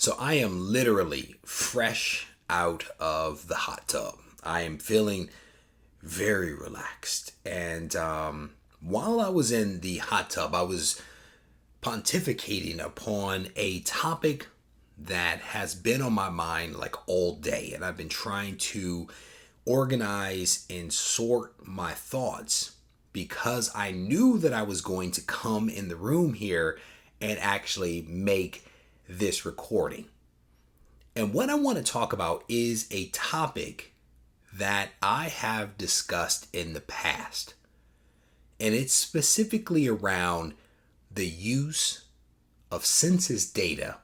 So I am literally fresh out of the hot tub. I am feeling very relaxed. And while I was in the hot tub, I was pontificating upon a topic that has been on my mind like all day. And I've been trying to organize and sort my thoughts because I knew that I was going to come in the room here and actually make this recording. And what I want to talk about is a topic that I have discussed in the past. And it's specifically around the use of census data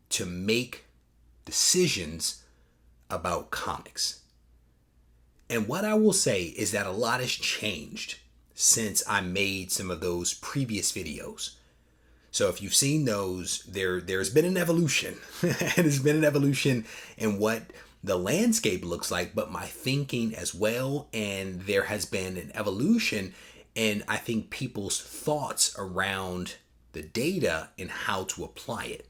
to make decisions about comics. And what I will say is that a lot has changed since I made some of those previous videos. So if you've seen those, there's been an evolution. And it's been an evolution in what the landscape looks like, but my thinking as well. And there has been an evolution in, I think, people's thoughts around the data and how to apply it.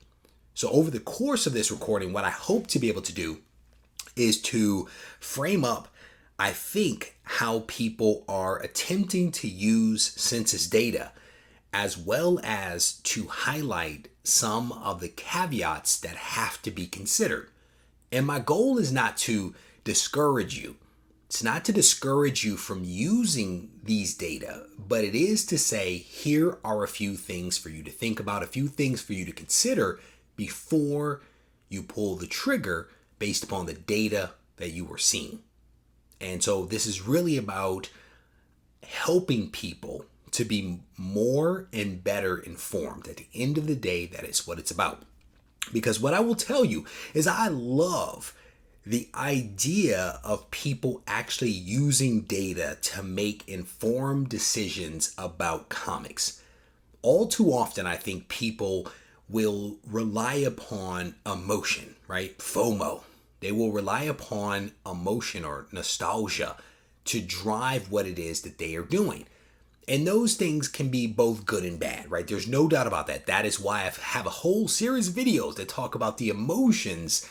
So over the course of this recording, what I hope to be able to do is to frame up, I think, how people are attempting to use census data, as well as to highlight some of the caveats that have to be considered. And my goal is not to discourage you. It's not to discourage you from using these data, but it is to say, here are a few things for you to think about, a few things for you to consider before you pull the trigger based upon the data that you are seeing. And so this is really about helping people to be more and better informed. At the end of the day, that is what it's about. Because what I will tell you is I love the idea of people actually using data to make informed decisions about comics. All too often, I think people will rely upon emotion, right? FOMO. They will rely upon emotion or nostalgia to drive what it is that they are doing. And those things can be both good and bad, right? There's no doubt about that. That is why I have a whole series of videos that talk about the emotions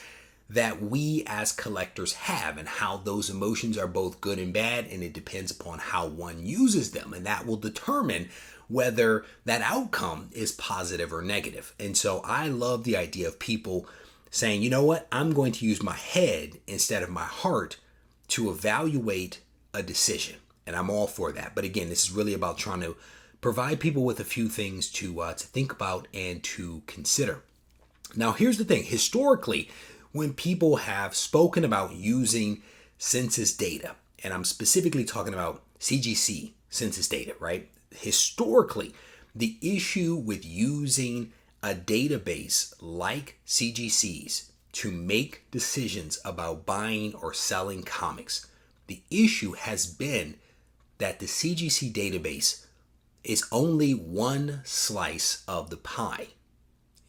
that we as collectors have and how those emotions are both good and bad, and it depends upon how one uses them, and that will determine whether that outcome is positive or negative. And so I love the idea of people saying, you know what, I'm going to use my head instead of my heart to evaluate a decision. And I'm all for that. But again, this is really about trying to provide people with a few things to think about and to consider. Now, here's the thing. Historically, when people have spoken about using census data, and I'm specifically talking about CGC census data, right? Historically, the issue with using a database like CGC's to make decisions about buying or selling comics, the issue has been that the CGC database is only one slice of the pie.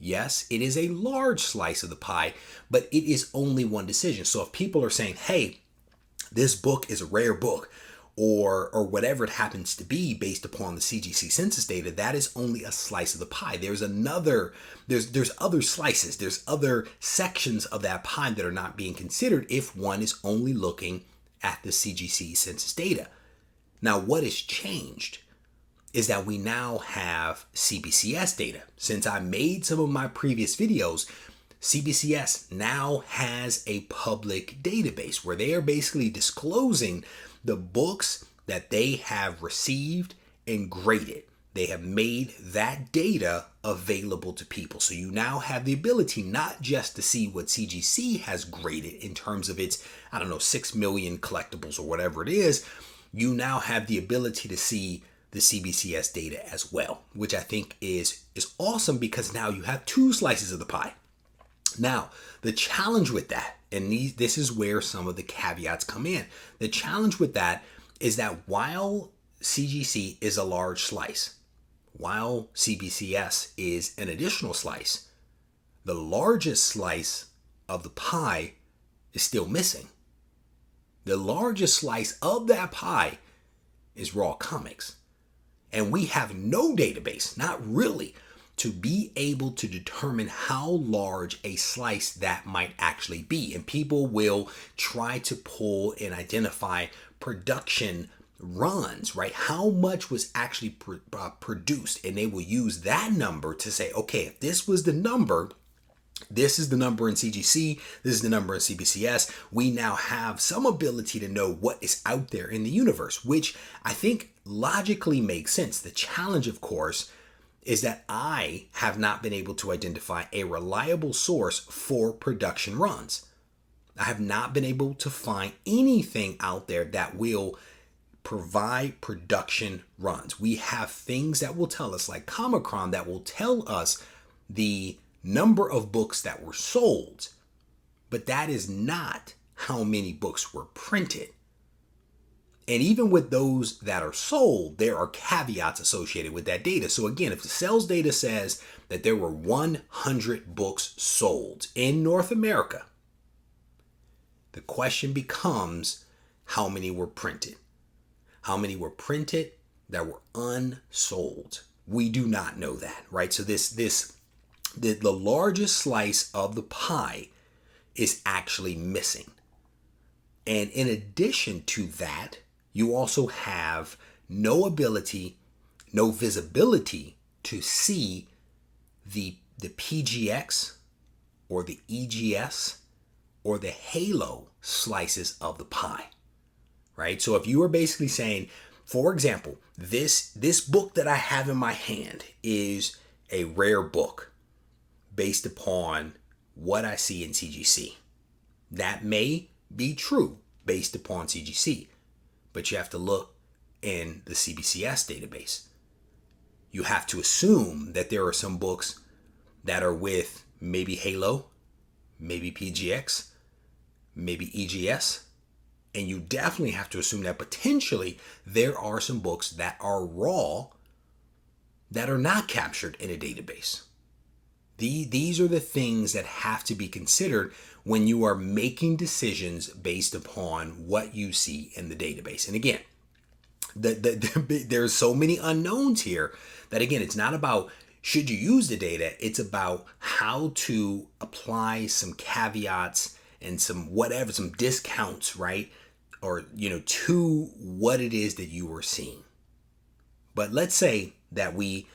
Yes, it is a large slice of the pie, but it is only one decision. So if people are saying, hey, this book is a rare book, or whatever it happens to be based upon the CGC census data, that is only a slice of the pie. There's other slices, there's other sections of that pie that are not being considered if one is only looking at the CGC census data. Now, what has changed is that we now have CBCS data. Since I made some of my previous videos, CBCS now has a public database where they are basically disclosing the books that they have received and graded. They have made that data available to people. So you now have the ability not just to see what CGC has graded in terms of its, 6 million collectibles or whatever it is. You now have the ability to see the CBCS data as well, which I think is awesome because now you have two slices of the pie. Now, the challenge with that, and this is where some of the caveats come in. The challenge with that is that while CGC is a large slice, while CBCS is an additional slice, the largest slice of the pie is still missing. The largest slice of that pie is raw comics. And we have no database, not really, to be able to determine how large a slice that might actually be. And people will try to pull and identify production runs, right? How much was actually produced, and they will use that number to say, okay, if this was the number, this is the number in CGC, this is the number in CBCS. We now have some ability to know what is out there in the universe, which I think logically makes sense. The challenge, of course, is that I have not been able to identify a reliable source for production runs. I have not been able to find anything out there that will provide production runs. We have things that will tell us, like Comicron, that will tell us the number of books that were sold, but that is not how many books were printed. And even with those that are sold, there are caveats associated with that data. So again, if the sales data says that there were 100 books sold in North America, the question becomes, how many were printed? How many were printed that were unsold? We do not know that, right? So the largest slice of the pie is actually missing. And in addition to that, you also have no ability, no visibility to see the PGX or the EGS or the Halo slices of the pie, right? So if you are basically saying, for example, this book that I have in my hand is a rare book based upon what I see in CGC. That may be true based upon CGC, but you have to look in the CBCS database. You have to assume that there are some books that are with maybe Halo, maybe PGX, maybe EGS, and you definitely have to assume that potentially there are some books that are raw that are not captured in a database. These are the things that have to be considered when you are making decisions based upon what you see in the database. And again, there's so many unknowns here that, again, it's not about should you use the data, it's about how to apply some caveats and some discounts, right? Or, to what it is that you are seeing. But let's say that we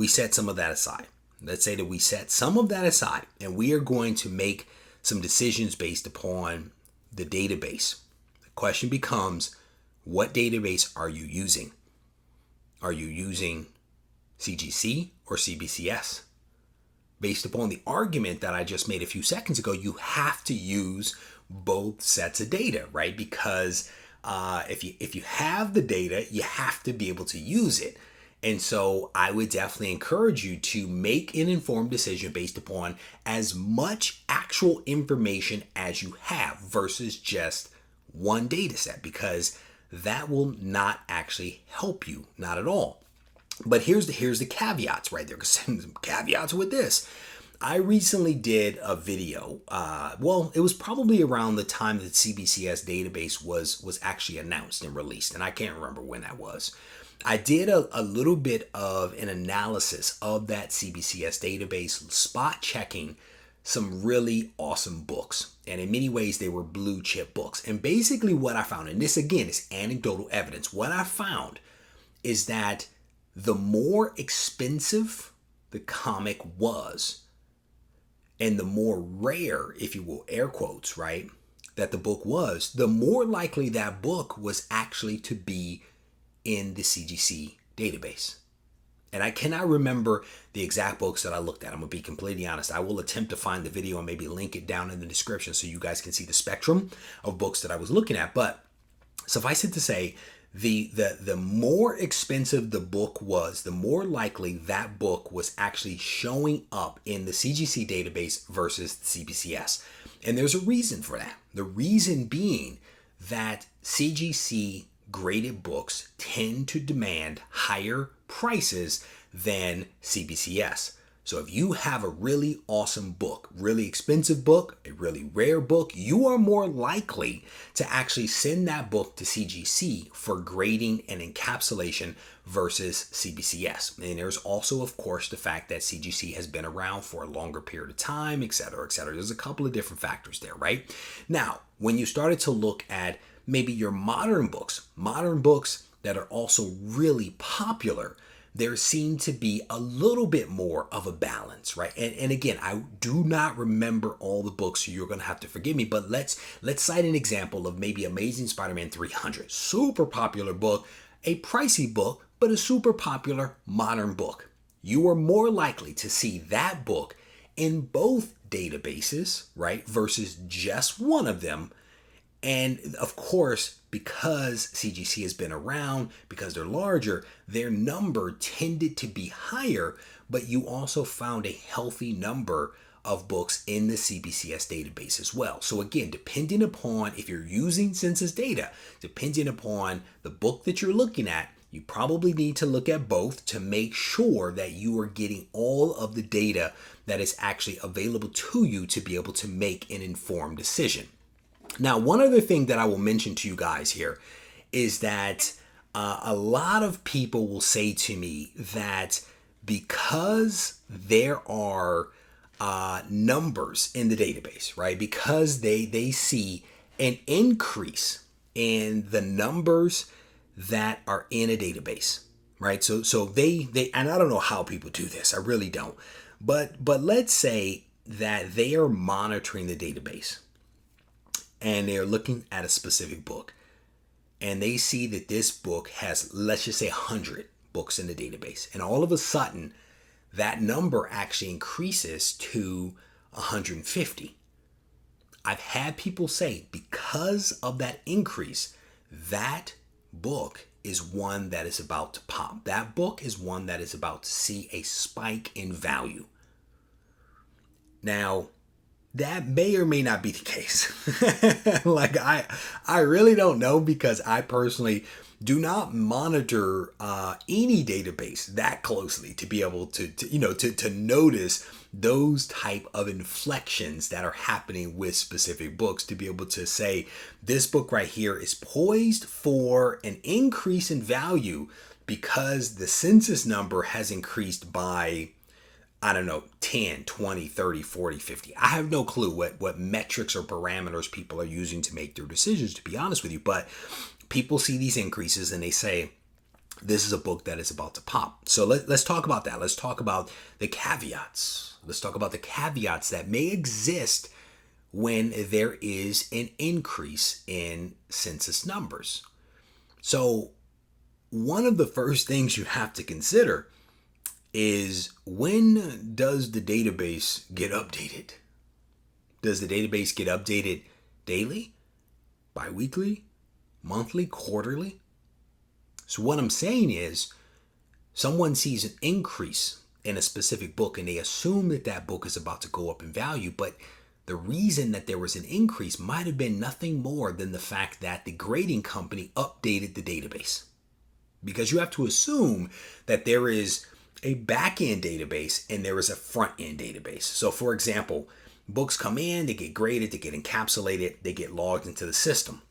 set some of that aside. Let's say that we set some of that aside and we are going to make some decisions based upon the database. The question becomes, what database are you using? Are you using CGC or CBCS? Based upon the argument that I just made a few seconds ago, you have to use both sets of data, right? Because if you have the data, you have to be able to use it. And so I would definitely encourage you to make an informed decision based upon as much actual information as you have versus just one data set, because that will not actually help you, not at all. But here's the caveats, right? There are some caveats with this. I recently did a video. It was probably around the time that CBCS database was actually announced and released, and I can't remember when that was. I did a little bit of an analysis of that CBCS database, spot checking some really awesome books. And in many ways, they were blue chip books. And basically what I found, and this again is anecdotal evidence, what I found is that the more expensive the comic was, and the more rare, if you will, air quotes, right, that the book was, the more likely that book was actually to be in the CGC database. And I cannot remember the exact books that I looked at. I'm going to be completely honest. I will attempt to find the video and maybe link it down in the description so you guys can see the spectrum of books that I was looking at. But suffice it to say, the more expensive the book was, the more likely that book was actually showing up in the CGC database versus the CBCS. And there's a reason for that. The reason being that CGC graded books tend to demand higher prices than CBCS. So if you have a really awesome book, really expensive book, a really rare book, you are more likely to actually send that book to CGC for grading and encapsulation versus CBCS. And there's also, of course, the fact that CGC has been around for a longer period of time, et cetera, et cetera. There's a couple of different factors there, right? Now, when you started to look at maybe your modern books that are also really popular, there seemed to be a little bit more of a balance, right? And again, I do not remember all the books, so you're going to have to forgive me, but let's cite an example of maybe Amazing Spider-Man 300. Super popular book, a pricey book, but a super popular modern book. You are more likely to see that book in both databases, right, versus just one of them. And of course, because CGC has been around, because they're larger, their number tended to be higher, but you also found a healthy number of books in the CBCS database as well. So again, depending upon if you're using census data, depending upon the book that you're looking at, you probably need to look at both to make sure that you are getting all of the data that is actually available to you to be able to make an informed decision. Now, one other thing that I will mention to you guys here is that a lot of people will say to me that because there are numbers in the database, right? Because they see an increase in the numbers that are in a database, right? So they and I don't know how people do this. I really don't. But let's say that they are monitoring the database and they're looking at a specific book and they see that this book has, let's just say, 100 books in the database. And all of a sudden, that number actually increases to 150. I've had people say because of that increase, that book is one that is about to pop. That book is one that is about to see a spike in value. Now, that may or may not be the case. Like I really don't know, because I personally do not monitor any database that closely to be able to notice those type of inflections that are happening with specific books, to be able to say this book right here is poised for an increase in value because the census number has increased by, I don't know, 10, 20, 30, 40, 50. I have no clue what metrics or parameters people are using to make their decisions, to be honest with you. But people see these increases and they say, this is a book that is about to pop. So let's talk about that. Let's talk about the caveats. Let's talk about the caveats that may exist when there is an increase in census numbers. So one of the first things you have to consider is, when does the database get updated? Does the database get updated daily, bi-weekly, monthly, quarterly? So what I'm saying is, someone sees an increase in a specific book and they assume that that book is about to go up in value, but the reason that there was an increase might have been nothing more than the fact that the grading company updated the database. Because you have to assume that there is a back-end database and there is a front-end database. So for example, books come in, they get graded, they get encapsulated, they get logged into the system.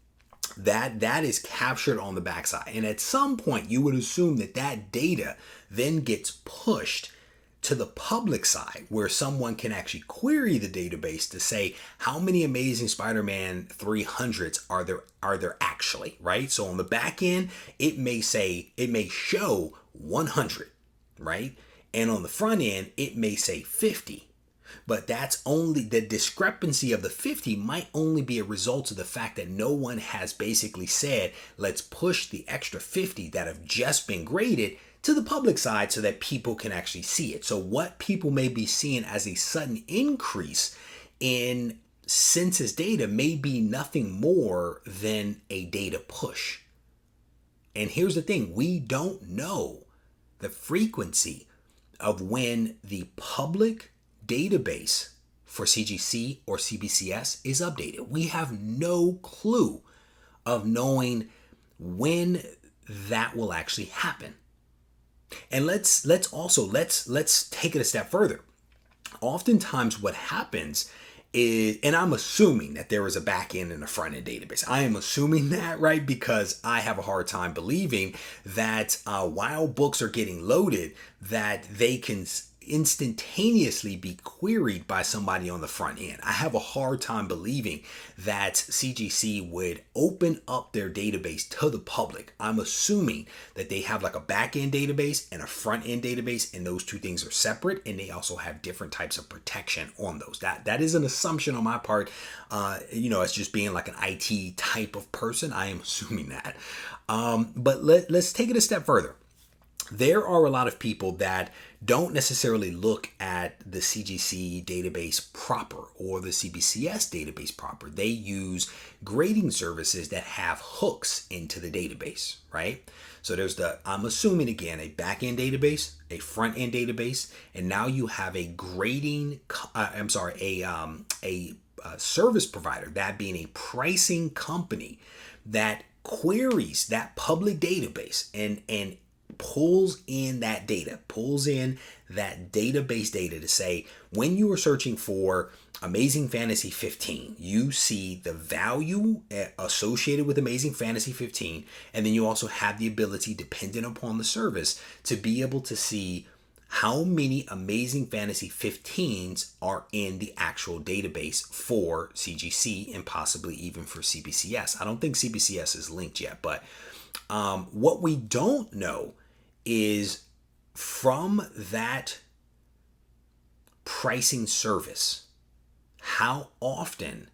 That is captured on the backside. And at some point, you would assume that that data then gets pushed to the public side, where someone can actually query the database to say, how many Amazing Spider-Man 300s are there actually, right? So on the back end, it may show 100, right? And on the front end, it may say 50. But that's only, the discrepancy of the 50 might only be a result of the fact that no one has basically said, let's push the extra 50 that have just been graded to the public side so that people can actually see it. So what people may be seeing as a sudden increase in census data may be nothing more than a data push. And here's the thing, we don't know the frequency of when the public database for CGC or CBCS is updated. We have no clue of knowing when that will actually happen. And let's take it a step further. Oftentimes what happens is, and I'm assuming that there is a back end and a front end database. I am assuming that, right? Because I have a hard time believing that while books are getting loaded, that they can instantaneously be queried by somebody on the front end. I have a hard time believing that CGC would open up their database to the public. I'm assuming that they have like a back end database and a front end database, and those two things are separate, and they also have different types of protection on those. That is an assumption on my part. As just being like an IT type of person, I am assuming that. But let's take it a step further. There are a lot of people that don't necessarily look at the CGC database proper or the CBCS database proper. They use grading services that have hooks into the database, right? So there's I'm assuming again, a back-end database, a front-end database, and now you have a service provider, that being a pricing company that queries that public database and pulls in that database data to say, when you are searching for Amazing Fantasy 15, you see the value associated with Amazing Fantasy 15, and then you also have the ability, dependent upon the service, to be able to see how many Amazing Fantasy 15s are in the actual database for CGC and possibly even for CBCS. I don't think CBCS is linked yet, but what we don't know is from that pricing service, how often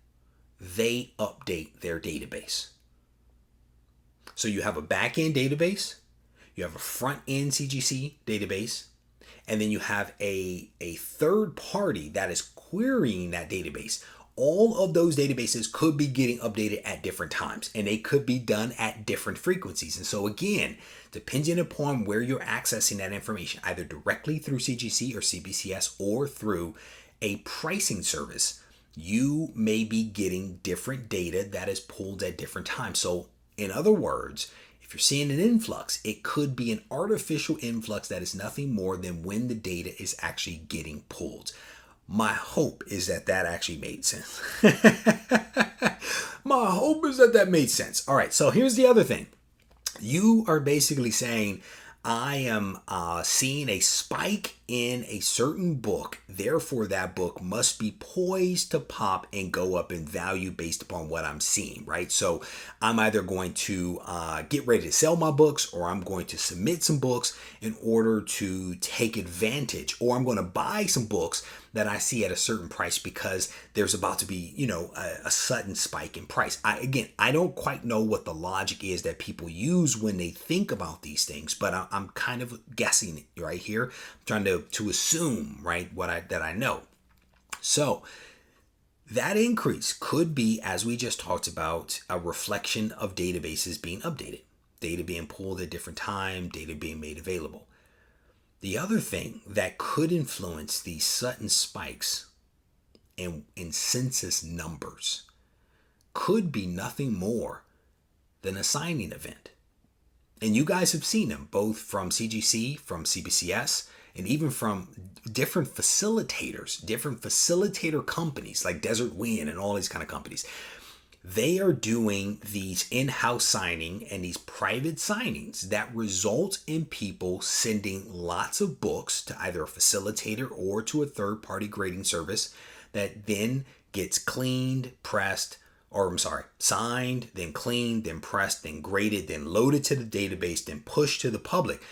they update their database. So you have a back-end database, you have a front-end CGC database, and then you have a third party that is querying that database. All of those databases could be getting updated at different times, and they could be done at different frequencies. And so again, depending upon where you're accessing that information, either directly through CGC or CBCS or through a pricing service, you may be getting different data that is pulled at different times. So in other words, if you're seeing an influx, it could be an artificial influx that is nothing more than when the data is actually getting pulled. My hope is that actually made sense. My hope is that made sense. All right, so here's the other thing. You are basically saying, I am seeing a spike in a certain book, therefore that book must be poised to pop and go up in value based upon what I'm seeing, right? So I'm either going to get ready to sell my books, or I'm going to submit some books in order to take advantage, or I'm going to buy some books that I see at a certain price because there's about to be, a sudden spike in price. I don't quite know what the logic is that people use when they think about these things, but I'm kind of guessing right here. I'm trying to assume, right, that I know. So that increase could be, as we just talked about, a reflection of databases being updated, data being pulled at different time, data being made available. The other thing that could influence these sudden spikes in census numbers could be nothing more than a signing event. And you guys have seen them both from CGC, from CBCS, and even from different facilitators, different facilitator companies like Desert Wind and all these kind of companies. They are doing these in-house signing and these private signings that result in people sending lots of books to either a facilitator or to a third-party grading service that then gets signed, then cleaned, then pressed, then graded, then loaded to the database, then pushed to the public.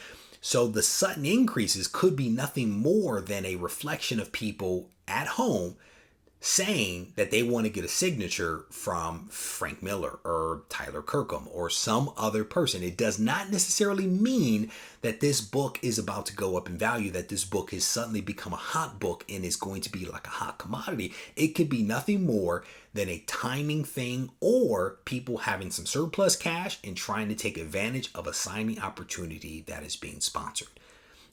So the sudden increases could be nothing more than a reflection of people at home saying that they want to get a signature from Frank Miller or Tyler Kirkham or some other person. It does not necessarily mean that this book is about to go up in value, that this book has suddenly become a hot book and is going to be like a hot commodity. It could be nothing more than a timing thing, or people having some surplus cash and trying to take advantage of a signing opportunity that is being sponsored.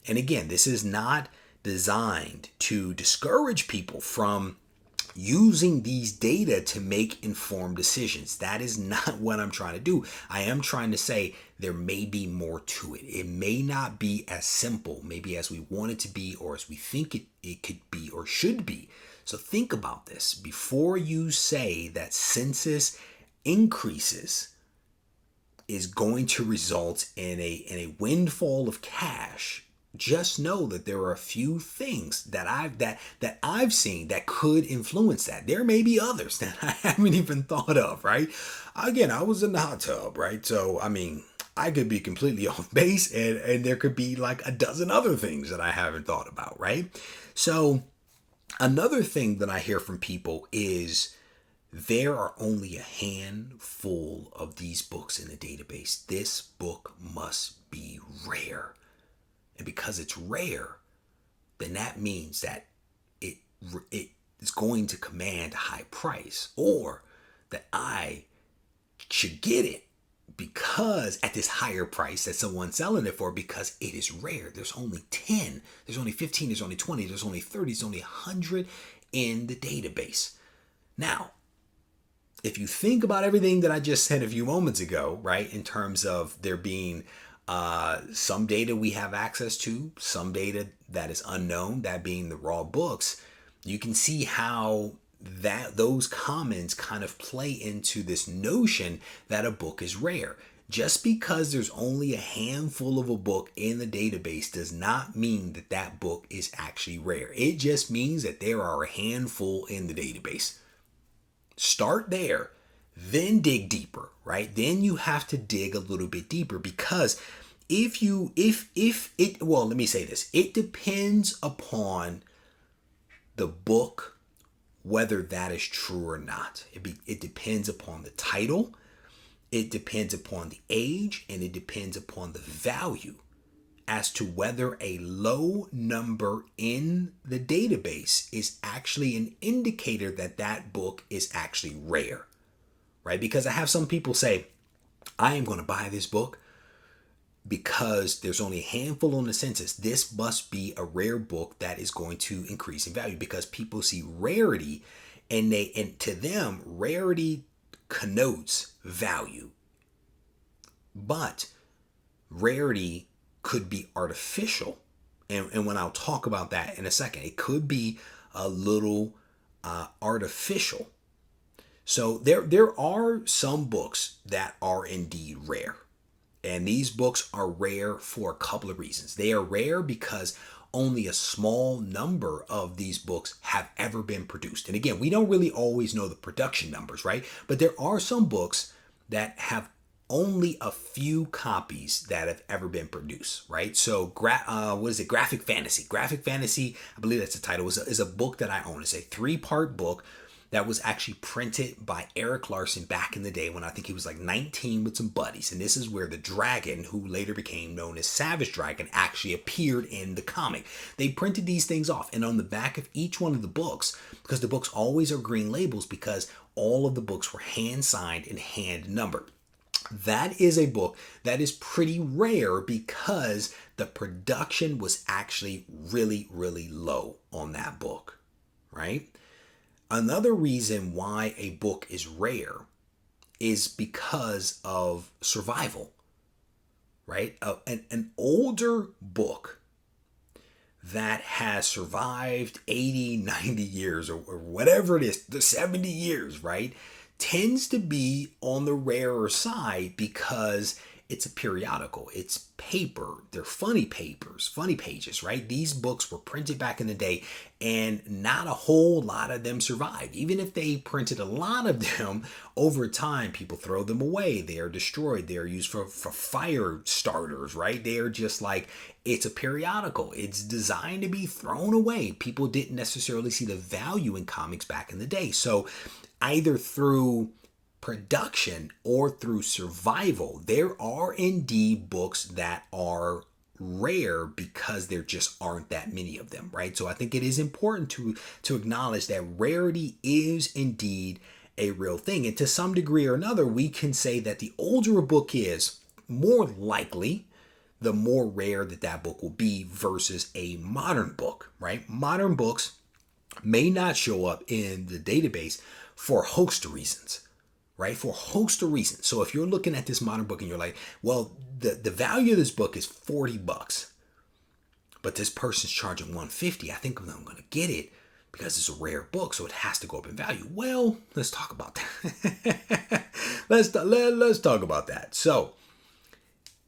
And again, this is not designed to discourage people from using these data to make informed decisions. That is not what I'm trying to do. I am trying to say there may be more to it. It may not be as simple, maybe as we want it to be, or as we think it could be or should be. So think about this. Before you say that census increases is going to result in a windfall of cash, just know that there are a few things that I've seen that could influence that. There may be others that I haven't even thought of, right? Again, I was in the hot tub, right? So, I mean, I could be completely off base, and there could be like a dozen other things that I haven't thought about, right? So, another thing that I hear from people is there are only a handful of these books in the database. This book must be rare. And because it's rare, then that means that it is going to command a high price, or that I should get it because at this higher price that someone's selling it for, because it is rare. There's only 10, there's only 15, there's only 20, there's only 30, there's only 100 in the database. Now, if you think about everything that I just said a few moments ago, right, in terms of there being some data we have access to, some data that is unknown, that being the raw books, you can see how those comments kind of play into this notion that a book is rare. Just because there's only a handful of a book in the database does not mean that that book is actually rare. It just means that there are a handful in the database. Start there, then dig deeper, right? Then you have to dig a little bit deeper, because if let me say this, it depends upon the book whether that is true or not. It depends upon the title, it depends upon the age, and it depends upon the value as to whether a low number in the database is actually an indicator that that book is actually rare, right? Because I have some people say, I am going to buy this book because there's only a handful on the census. This must be a rare book that is going to increase in value, because people see rarity and to them, rarity connotes value. But rarity could be artificial. And when I'll talk about that in a second, it could be a little artificial. So there are some books that are indeed rare. And these books are rare for a couple of reasons. They are rare because only a small number of these books have ever been produced. And again, we don't really always know the production numbers, right? But there are some books that have only a few copies that have ever been produced, right? So, Graphic Fantasy. Graphic Fantasy, I believe that's the title, is a book that I own. It's a 3-part book that was actually printed by Eric Larson back in the day when I think he was like 19 with some buddies. And this is where the dragon, who later became known as Savage Dragon, actually appeared in the comic. They printed these things off, and on the back of each one of the books, because the books always are green labels, because all of the books were hand signed and hand numbered. That is a book that is pretty rare because the production was actually really, really low on that book, right? Another reason why a book is rare is because of survival, right? An older book that has survived 80, 90 years or whatever it is, the 70 years, right, tends to be on the rarer side because it's a periodical. It's paper. They're funny papers, funny pages, right? These books were printed back in the day, and not a whole lot of them survived. Even if they printed a lot of them, over time, people throw them away. They are destroyed. They are used for fire starters, right? They are just like, it's a periodical. It's designed to be thrown away. People didn't necessarily see the value in comics back in the day. So either through production or through survival, there are indeed books that are rare because there just aren't that many of them, right? So I think it is important to acknowledge that rarity is indeed a real thing. And to some degree or another, we can say that the older a book is, more likely the more rare that book will be versus a modern book, right? Modern books may not show up in the database for a host of reasons, right? For a host of reasons. So if you're looking at this modern book and you're like, well, the value of this book is $40, but this person's charging $150, I think I'm going to get it because it's a rare book, so it has to go up in value. Well, let's talk about that. let's talk about that. So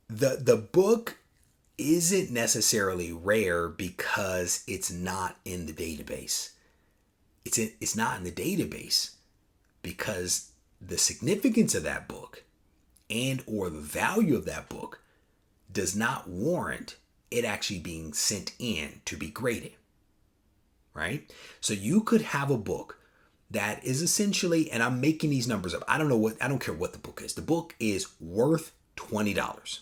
the book isn't necessarily rare because it's not in the database. It's not in the database because the significance of that book and or the value of that book does not warrant it actually being sent in to be graded, right? So you could have a book that is essentially, and I'm making these numbers up, I don't care what the book is. The book is worth $20.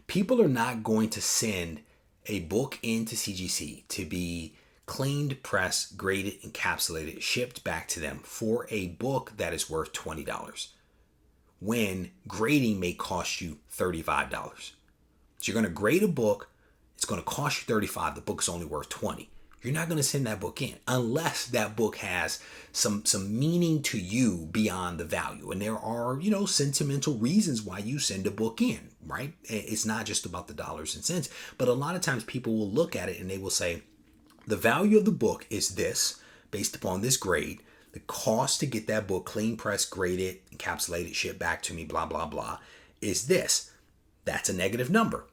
People are not going to send a book into CGC to be cleaned, pressed, graded, encapsulated, shipped back to them for a book that is worth $20 when grading may cost you $35. So you're going to grade a book, it's going to cost you $35, the book's only worth $20. You're not going to send that book in unless that book has some meaning to you beyond the value. And there are, sentimental reasons why you send a book in, right? It's not just about the dollars and cents, but a lot of times people will look at it and they will say, the value of the book is this, based upon this grade. The cost to get that book clean, pressed, graded, encapsulated, shipped back to me, blah, blah, blah, is this. That's a negative number.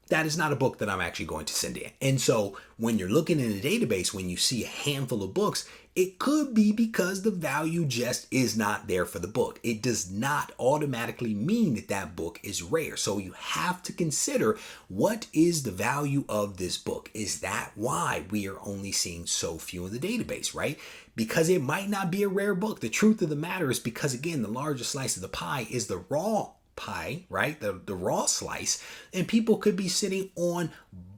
That is not a book that I'm actually going to send in. And so when you're looking in the database, when you see a handful of books, it could be because the value just is not there for the book. It does not automatically mean that that book is rare. So you have to consider, what is the value of this book? Is that why we are only seeing so few in the database, right? Because it might not be a rare book. The truth of the matter is because, again, the largest slice of the pie is the raw pie, right? The raw slice, and people could be sitting on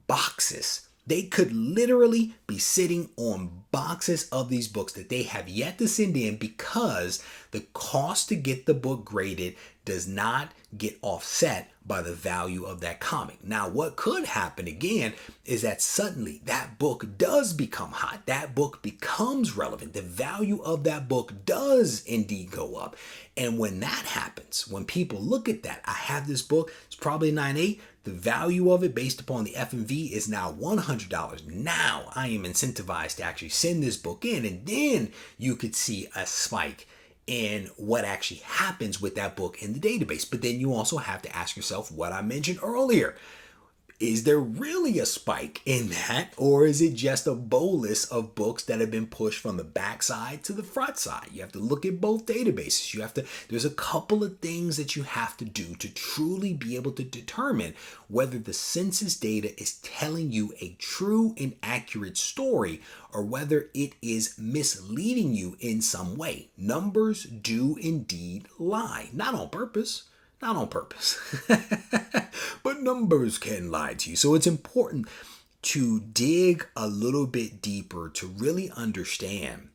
boxes. They could literally be sitting on boxes of these books that they have yet to send in because the cost to get the book graded does not get offset by the value of that comic. Now, what could happen again is that suddenly that book does become hot. That book becomes relevant. The value of that book does indeed go up. And when that happens, when people look at that, I have this book, it's probably 9.8. The value of it based upon the FMV is now $100. Now I am incentivized to actually send this book in, and then you could see a spike in what actually happens with that book in the database. But then you also have to ask yourself what I mentioned earlier. Is there really a spike in that, or is it just a bolus of books that have been pushed from the back side to the front side? You have to look at both databases. There's a couple of things that you have to do to truly be able to determine whether the census data is telling you a true and accurate story or whether it is misleading you in some way. Numbers do indeed lie, not on purpose. Not on purpose, but numbers can lie to you. So it's important to dig a little bit deeper to really understand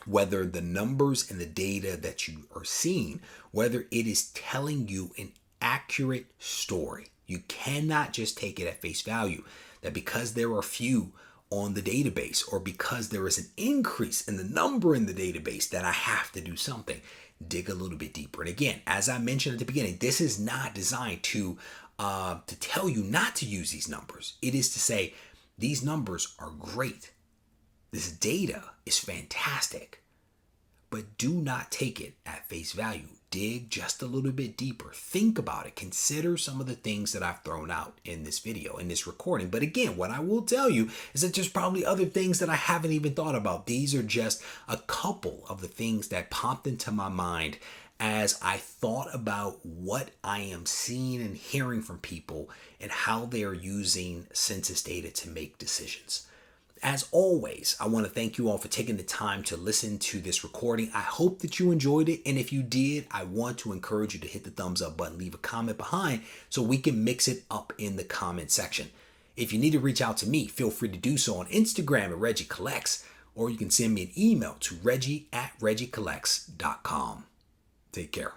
whether the numbers and the data that you are seeing, whether it is telling you an accurate story. You cannot just take it at face value that because there are few on the database or because there is an increase in the number in the database that I have to do something. Dig a little bit deeper. And again, as I mentioned at the beginning, this is not designed to tell you not to use these numbers. It is to say these numbers are great. This data is fantastic, but do not take it at face value. Dig just a little bit deeper. Think about it. Consider some of the things that I've thrown out in this video, in this recording. But again, what I will tell you is that there's probably other things that I haven't even thought about. These are just a couple of the things that popped into my mind as I thought about what I am seeing and hearing from people and how they are using census data to make decisions. As always, I want to thank you all for taking the time to listen to this recording. I hope that you enjoyed it. And if you did, I want to encourage you to hit the thumbs up button, leave a comment behind so we can mix it up in the comment section. If you need to reach out to me, feel free to do so on Instagram at Regie Collects, or you can send me an email to reggie@regiecollects.com. Take care.